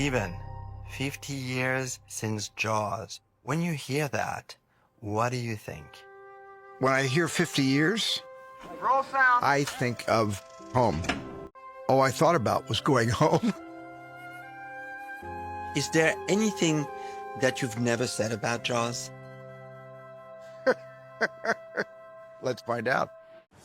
Steven, 50 years since Jaws. When you hear that, what do you think? When I hear 50 years, Roll sound. I think of home. All I thought about was going home. Is there anything that you've never said about Jaws? Let's find out.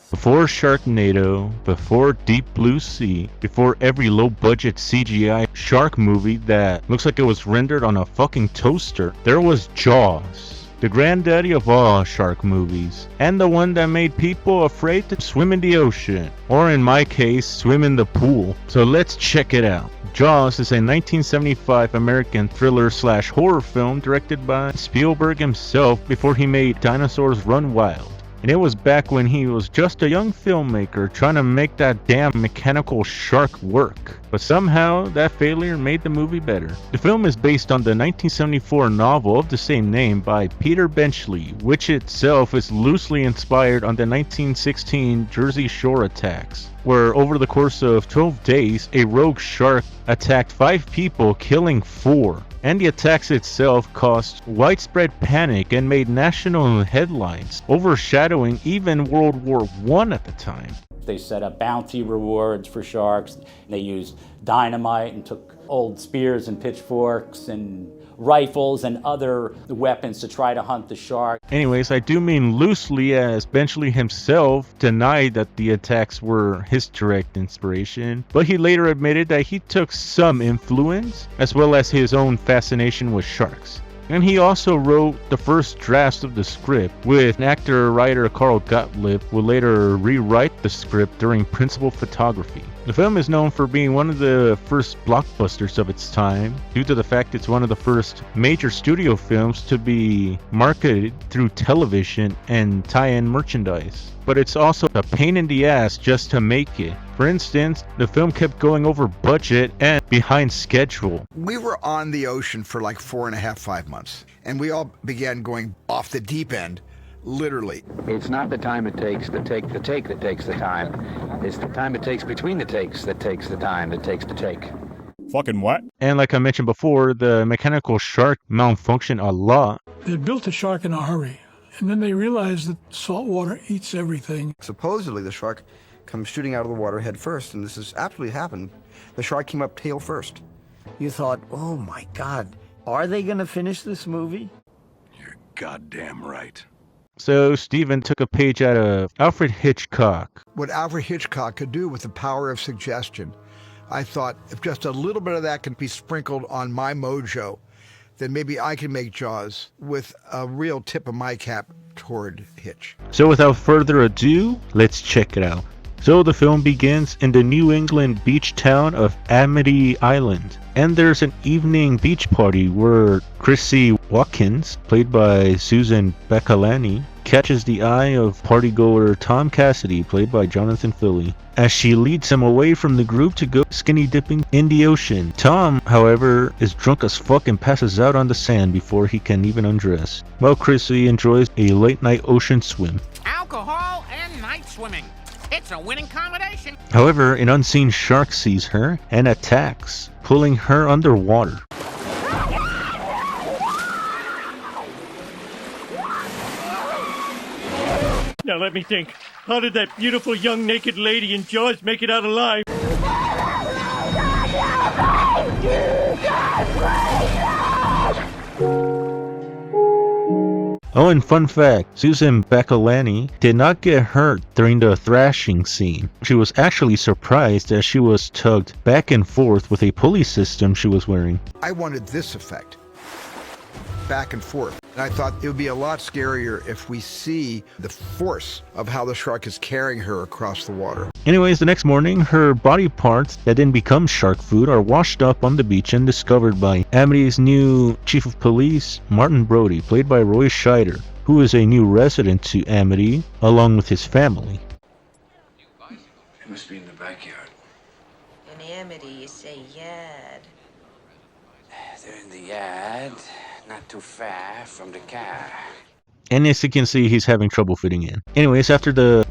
Before Sharknado, before Deep Blue Sea, before every low-budget CGI shark movie that looks like it was rendered on a fucking toaster, there was Jaws, the granddaddy of all shark movies, and the one that made people afraid to swim in the ocean, or in my case, swim in the pool. So let's check it out. Jaws is a 1975 American thriller/horror film directed by Spielberg himself before he made Dinosaurs Run Wild. And it was back when he was just a young filmmaker trying to make that damn mechanical shark work. But somehow, that failure made the movie better. The film is based on the 1974 novel of the same name by Peter Benchley, which itself is loosely inspired on the 1916 Jersey Shore attacks, where over the course of 12 days, a rogue shark attacked 5 people, killing 4. And the attacks itself caused widespread panic and made national headlines, overshadowing even World War I at the time. They set up bounty rewards for sharks. They used dynamite and took old spears and pitchforks and rifles and other weapons to try to hunt the shark. Anyways, I do mean loosely, as Benchley himself denied that the attacks were his direct inspiration, but he later admitted that he took some influence, as well as his own fascination with sharks. And he also wrote the first drafts of the script, with actor-writer Carl Gottlieb would later rewrite the script during principal photography. The film is known for being one of the first blockbusters of its time, due to the fact it's one of the first major studio films to be marketed through television and tie-in merchandise. But it's also a pain in the ass just to make it. For instance, the film kept going over budget and behind schedule. We were on the ocean for like 4.5, 5 months, and we all began going off the deep end, literally. It's not the time it takes to take the take that takes the time. It's the time it takes between the takes that takes the time that takes to take. Fucking what? And like I mentioned before, the mechanical shark malfunctioned a lot. They built the shark in a hurry, and then they realized that salt water eats everything. Supposedly the shark comes shooting out of the water head first, and this has absolutely happened. The shark came up tail first. You thought, oh my God, are they going to finish this movie? You're goddamn right. So Steven took a page out of Alfred Hitchcock. What Alfred Hitchcock could do with the power of suggestion, I thought if just a little bit of that can be sprinkled on my mojo, then maybe I can make Jaws with a real tip of my cap toward Hitch. So without further ado, let's check it out. So the film begins in the New England beach town of Amity Island, and there's an evening beach party where Chrissy Watkins, played by Susan Bacalani, catches the eye of partygoer Tom Cassidy, played by Jonathan Filley, as she leads him away from the group to go skinny dipping in the ocean. Tom, however, is drunk as fuck and passes out on the sand before he can even undress, while Chrissy enjoys a late night ocean swim. Alcohol and night swimming. It's a winning combination. However, an unseen shark sees her and attacks, pulling her underwater. Now let me think. How did that beautiful young naked lady in Jaws make it out alive? Oh, and fun fact, Susan Bacalani did not get hurt during the thrashing scene. She was actually surprised as she was tugged back and forth with a pulley system she was wearing. I wanted this effect, back and forth. And I thought it would be a lot scarier if we see the force of how the shark is carrying her across the water. Anyways, the next morning, her body parts that didn't become shark food are washed up on the beach and discovered by Amity's new chief of police, Martin Brody, played by Roy Scheider, who is a new resident to Amity, along with his family. It must be in the backyard. In Amity, you say yard. They're in the yard, not too far from the car. And as you can see, he's having trouble fitting in. Anyways, after the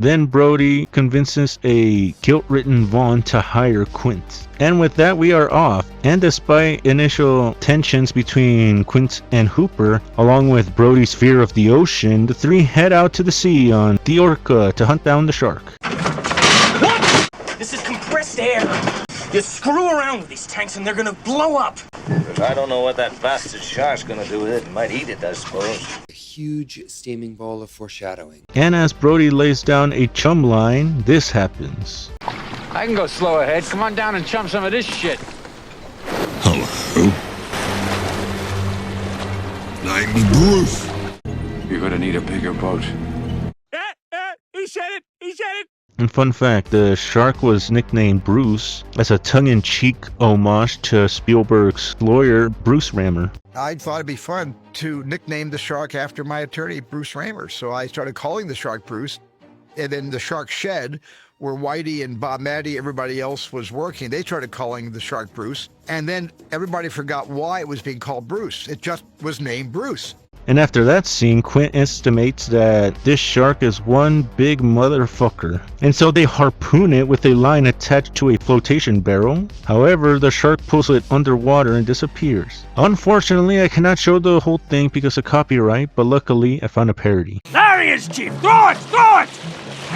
Then Brody convinces a guilt-ridden Vaughn to hire Quint. And with that, we are off. And despite initial tensions between Quint and Hooper, along with Brody's fear of the ocean, the three head out to the sea on the Orca to hunt down the shark. What? This is compressed air. You screw around with these tanks and they're gonna blow up. But I don't know what that bastard shark's gonna do with it. Might eat it, I suppose. A huge steaming ball of foreshadowing. And as Brody lays down a chum line, this happens. I can go slow ahead. Come on down and chum some of this shit. Hello. Name's Bruce. You're gonna need a bigger boat. He said it! He said it! And fun fact, the shark was nicknamed Bruce as a tongue-in-cheek homage to Spielberg's lawyer, Bruce Rammer. I thought it'd be fun to nickname the shark after my attorney, Bruce Rammer. So I started calling the shark Bruce. And then the shark shed, where Whitey and Bob Maddy, everybody else was working, they started calling the shark Bruce. And then everybody forgot why it was being called Bruce. It just was named Bruce. And after that scene, Quint estimates that this shark is one big motherfucker. And so they harpoon it with a line attached to a flotation barrel. However, the shark pulls it underwater and disappears. Unfortunately, I cannot show the whole thing because of copyright, but luckily I found a parody. There he is, Chief! Throw it! Throw it!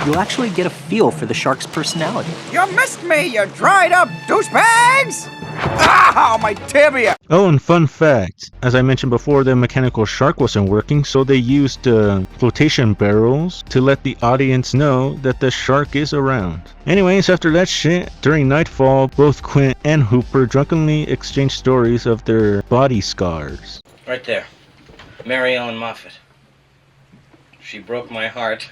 You'll actually get a feel for the shark's personality. You missed me, you dried up douchebags! Ow, my tibia! Oh, and fun fact, as I mentioned before, the mechanical shark wasn't working, so they used flotation barrels to let the audience know that the shark is around. Anyways, after that shit, during nightfall, both Quint and Hooper drunkenly exchange stories of their body scars. Right there. Mary Ellen Moffat. She broke my heart.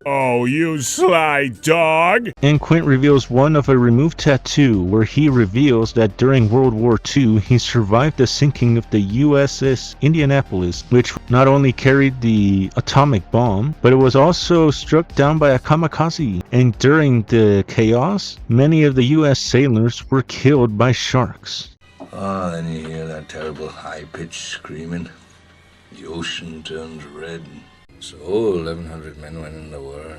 Oh, you sly dog! And Quint reveals one of a removed tattoo where he reveals that during World War II he survived the sinking of the USS Indianapolis, which not only carried the atomic bomb, but it was also struck down by a kamikaze. And during the chaos, many of the US sailors were killed by sharks. Oh, then you hear that terrible high-pitched screaming. The ocean turns red. So 1,100 men went in the war.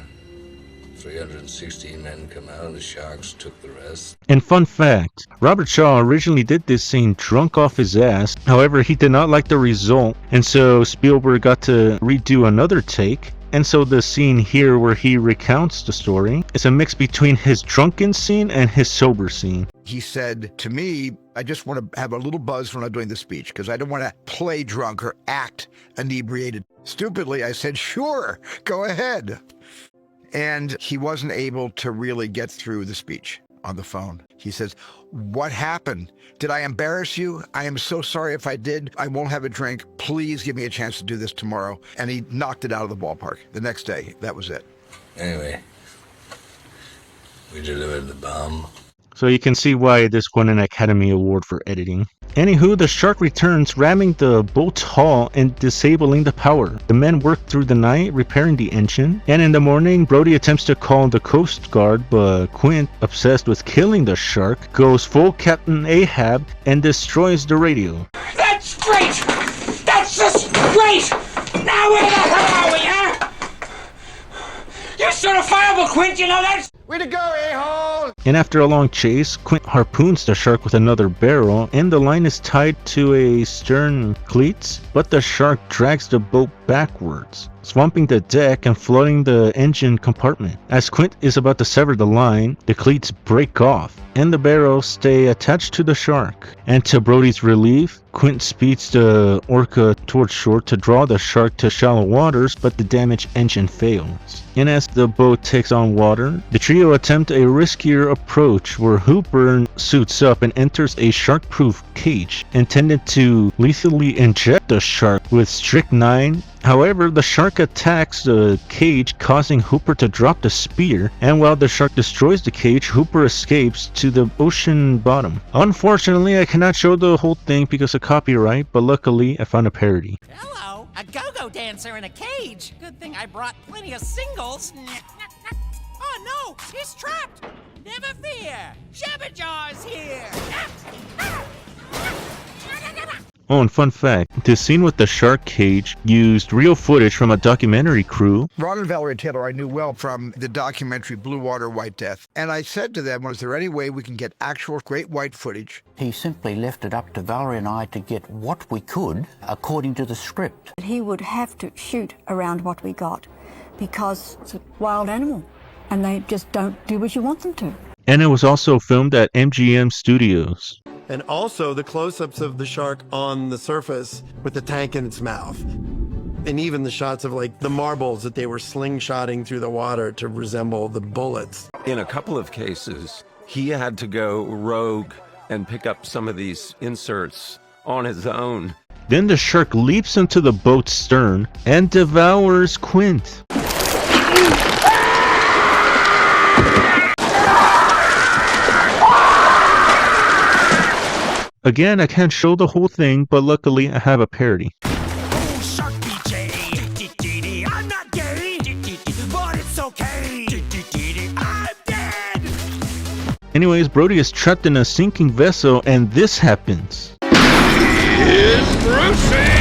316 men come out, and the sharks took the rest. And fun fact, Robert Shaw originally did this scene drunk off his ass. However, he did not like the result, and so Spielberg got to redo another take. And so the scene here where he recounts the story is a mix between his drunken scene and his sober scene. He said to me, I just want to have a little buzz when I'm doing the speech because I don't want to play drunk or act inebriated. Stupidly, I said, sure, go ahead. And he wasn't able to really get through the speech on the phone. He says, what happened? Did I embarrass you? I am so sorry if I did. I won't have a drink. Please give me a chance to do this tomorrow. And he knocked it out of the ballpark the next day. That was it. Anyway, we delivered the bomb. So you can see why this won an Academy Award for editing. Anywho, the shark returns, ramming the boat's hull and disabling the power. The men work through the night, repairing the engine, and in the morning, Brody attempts to call the Coast Guard, but Quint, obsessed with killing the shark, goes full Captain Ahab and destroys the radio. That's great! That's just great! Now where the hell are we, huh? You're certifiable, Quint, you know that? Way to go, a-hole! And after a long chase, Quint harpoons the shark with another barrel, and the line is tied to a stern cleats, but the shark drags the boat backwards, swamping the deck and flooding the engine compartment. As Quint is about to sever the line, the cleats break off, and the barrels stay attached to the shark. And to Brody's relief, Quint speeds the Orca towards shore to draw the shark to shallow waters, but the damaged engine fails. And as the boat takes on water, the trio attempt a riskier approach where Hooper suits up and enters a shark-proof cage intended to lethally inject the shark with strychnine. However, the shark attacks the cage, causing Hooper to drop the spear, and while the shark destroys the cage, Hooper escapes to the ocean bottom. Unfortunately, I cannot show the whole thing because of copyright, but luckily I found a parody. Hello, a go-go dancer in a cage. Good thing I brought plenty of singles. Oh no, he's trapped. Never fear, Jabberjaw's here. Oh, and fun fact, the scene with the shark cage used real footage from a documentary crew. Ron and Valerie Taylor I knew well from the documentary Blue Water, White Death. And I said to them, was there any way we can get actual great white footage? He simply left it up to Valerie and I to get what we could according to the script. He would have to shoot around what we got because it's a wild animal and they just don't do what you want them to. And it was also filmed at MGM Studios. And also the close-ups of the shark on the surface with the tank in its mouth. And even the shots of like the marbles that they were slingshotting through the water to resemble the bullets. In a couple of cases, he had to go rogue and pick up some of these inserts on his own. Then the shark leaps into the boat's stern and devours Quint. Again, I can't show the whole thing, but luckily I have a parody. Oh, Shark BJ, I'm not gay, but it's okay. I'm dead. Anyways, Brody is trapped in a sinking vessel and this happens. Here's Brucey.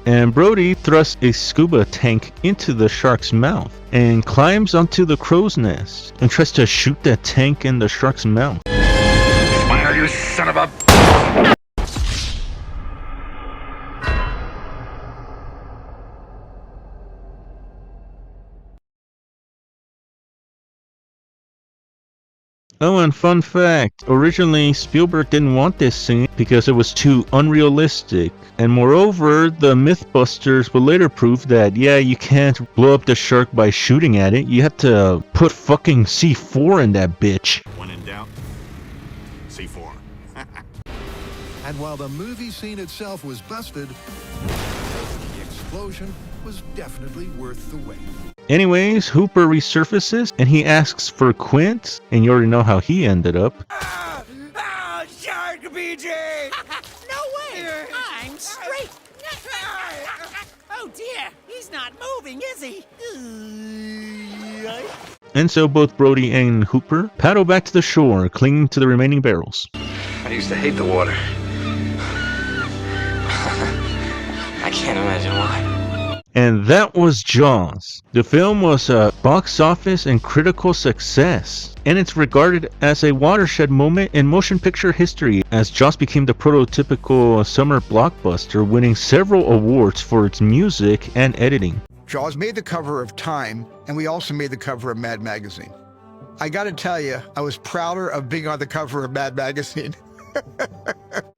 And Brody thrusts a scuba tank into the shark's mouth and climbs onto the crow's nest and tries to shoot that tank in the shark's mouth. Smile, you son of a... Oh, and fun fact, originally Spielberg didn't want this scene because it was too unrealistic. And moreover, the Mythbusters would later prove that, yeah, you can't blow up the shark by shooting at it. You have to put fucking C4 in that bitch. When in doubt, C4. And while the movie scene itself was busted, the explosion was definitely worth the wait. Anyways, Hooper resurfaces and he asks for Quint, and you already know how he ended up. Shark BJ! No way! I'm straight! Oh dear, he's not moving, is he? And so both Brody and Hooper paddle back to the shore, clinging to the remaining barrels. I used to hate the water. I can't imagine why. And that was Jaws. The film was a box office and critical success, and it's regarded as a watershed moment in motion picture history, as Jaws became the prototypical summer blockbuster, winning several awards for its music and editing. Jaws made the cover of Time, and we also made the cover of Mad Magazine. I gotta tell you, I was prouder of being on the cover of Mad Magazine.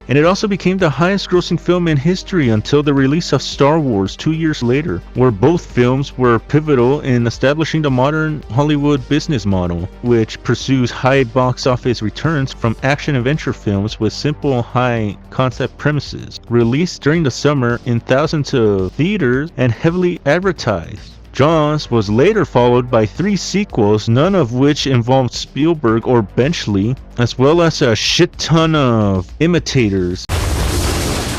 And it also became the highest grossing film in history until the release of Star Wars 2 years later, where both films were pivotal in establishing the modern Hollywood business model, which pursues high box office returns from action-adventure films with simple, high-concept premises, released during the summer in thousands of theaters and heavily advertised. Jaws was later followed by 3 sequels, none of which involved Spielberg or Benchley, as well as a shit ton of imitators.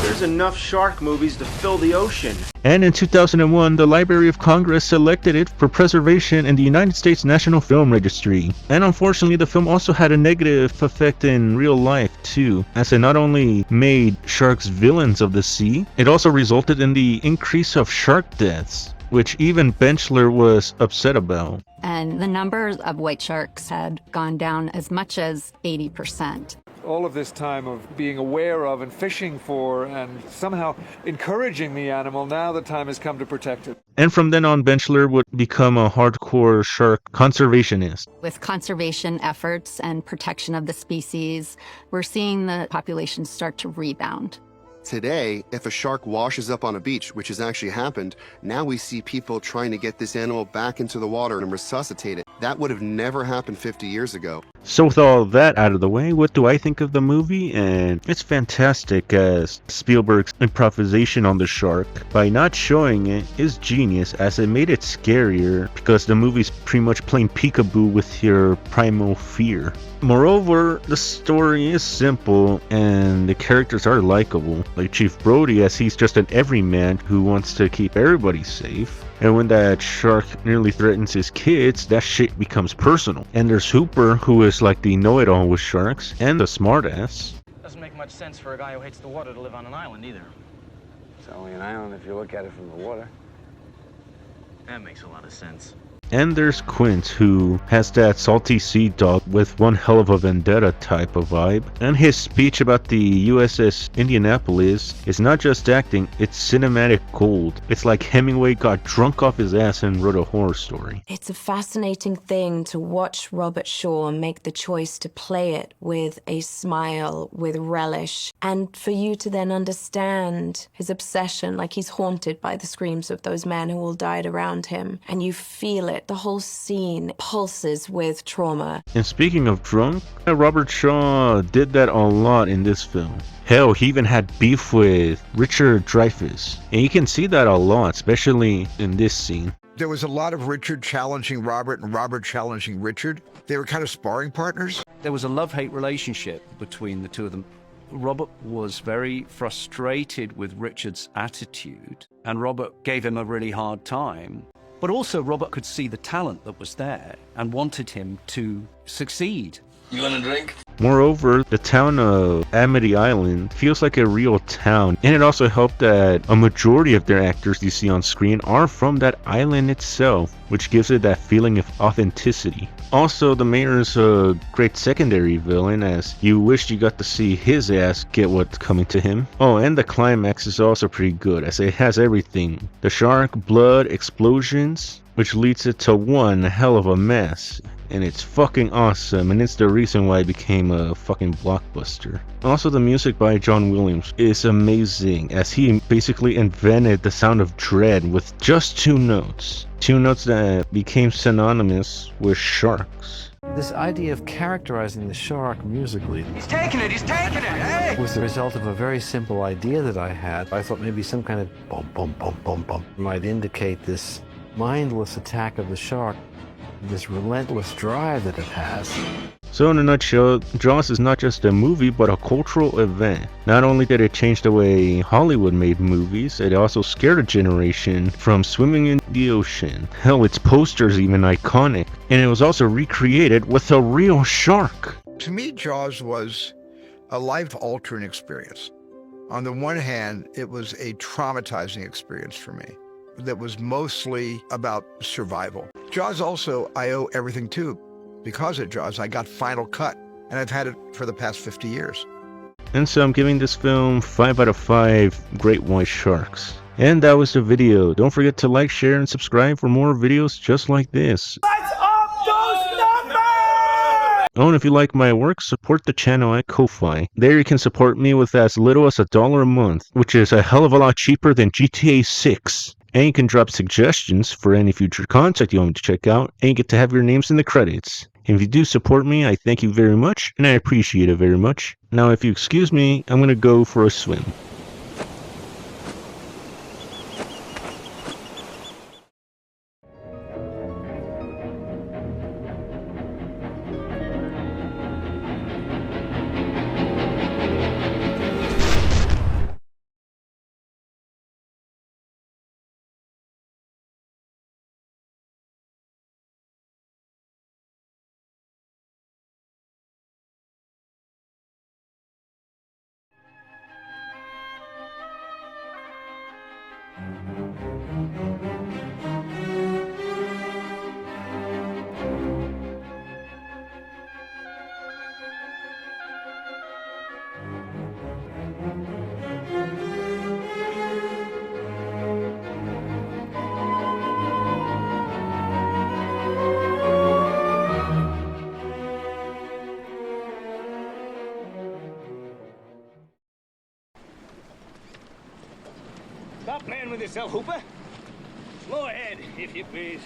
There's enough shark movies to fill the ocean. And in 2001, the Library of Congress selected it for preservation in the United States National Film Registry. And unfortunately, the film also had a negative effect in real life too, as it not only made sharks villains of the sea, it also resulted in the increase of shark deaths, which even Benchler was upset about. And the numbers of white sharks had gone down as much as 80%. All of this time of being aware of and fishing for and somehow encouraging the animal, now the time has come to protect it. And from then on, Benchler would become a hardcore shark conservationist. With conservation efforts and protection of the species, we're seeing the population start to rebound. Today, if a shark washes up on a beach, which has actually happened, now we see people trying to get this animal back into the water and resuscitate it. That would have never happened 50 years ago. So with all that out of the way, what do I think of the movie? And it's fantastic, as Spielberg's improvisation on the shark, by not showing it, is genius, as it made it scarier, because the movie's pretty much playing peekaboo with your primal fear. Moreover, the story is simple and the characters are likable, like Chief Brody, as he's just an everyman who wants to keep everybody safe. And when that shark nearly threatens his kids, that shit becomes personal. And there's Hooper, who is like the know-it-all with sharks, and the smartass. Doesn't make much sense for a guy who hates the water to live on an island either. It's only an island if you look at it from the water. That makes a lot of sense. And there's Quint, who has that salty sea dog with one hell of a vendetta type of vibe. And his speech about the USS Indianapolis is not just acting, it's cinematic gold. It's like Hemingway got drunk off his ass and wrote a horror story. It's a fascinating thing to watch Robert Shaw make the choice to play it with a smile, with relish, and for you to then understand his obsession, like he's haunted by the screams of those men who all died around him, and you feel it. The whole scene pulses with trauma. And speaking of drunk, Robert Shaw did that a lot in this film. Hell, he even had beef with Richard Dreyfuss. And you can see that a lot, especially in this scene. There was a lot of Richard challenging Robert and Robert challenging Richard. They were kind of sparring partners. There was a love-hate relationship between the two of them. Robert was very frustrated with Richard's attitude, and Robert gave him a really hard time. But also, Robert could see the talent that was there and wanted him to succeed. You want a drink? Moreover, the town of Amity Island feels like a real town, and it also helped that a majority of their actors you see on screen are from that island itself, which gives it that feeling of authenticity. Also, the mayor is a great secondary villain, as you wish you got to see his ass get what's coming to him. Oh, and the climax is also pretty good, as it has everything. The shark, blood, explosions, which leads it to one hell of a mess. And it's fucking awesome, and it's the reason why it became a fucking blockbuster. Also, the music by John Williams is amazing, as he basically invented the sound of dread with just 2 notes. 2 notes that became synonymous with sharks. This idea of characterizing the shark musically He's taking it, hey! was the result of a very simple idea that I had. I thought maybe some kind of bum bum bum bum bum might indicate this mindless attack of the shark, this relentless drive that it has. So in a nutshell, Jaws is not just a movie, but a cultural event. Not only did it change the way Hollywood made movies, it also scared a generation from swimming in the ocean. Hell, its poster's even iconic. And it was also recreated with a real shark. To me, Jaws was a life-altering experience. On the one hand, it was a traumatizing experience for me that was mostly about survival. Jaws also, I owe everything to. Because of Jaws, I got Final Cut, and I've had it for the past 50 years. And so I'm giving this film 5 out of 5 great white sharks. And that was the video. Don't forget to like, share, and subscribe for more videos just like this. Let's up those numbers! Oh, and if you like my work, support the channel at Ko-Fi. There you can support me with as little as $1 a month, which is a hell of a lot cheaper than GTA 6. And you can drop suggestions for any future content you want me to check out, and you get to have your names in the credits. And if you do support me, I thank you very much, and I appreciate it very much. Now, if you excuse me, I'm gonna go for a swim. Stop playing with yourself, Hooper. Slow ahead, if you please.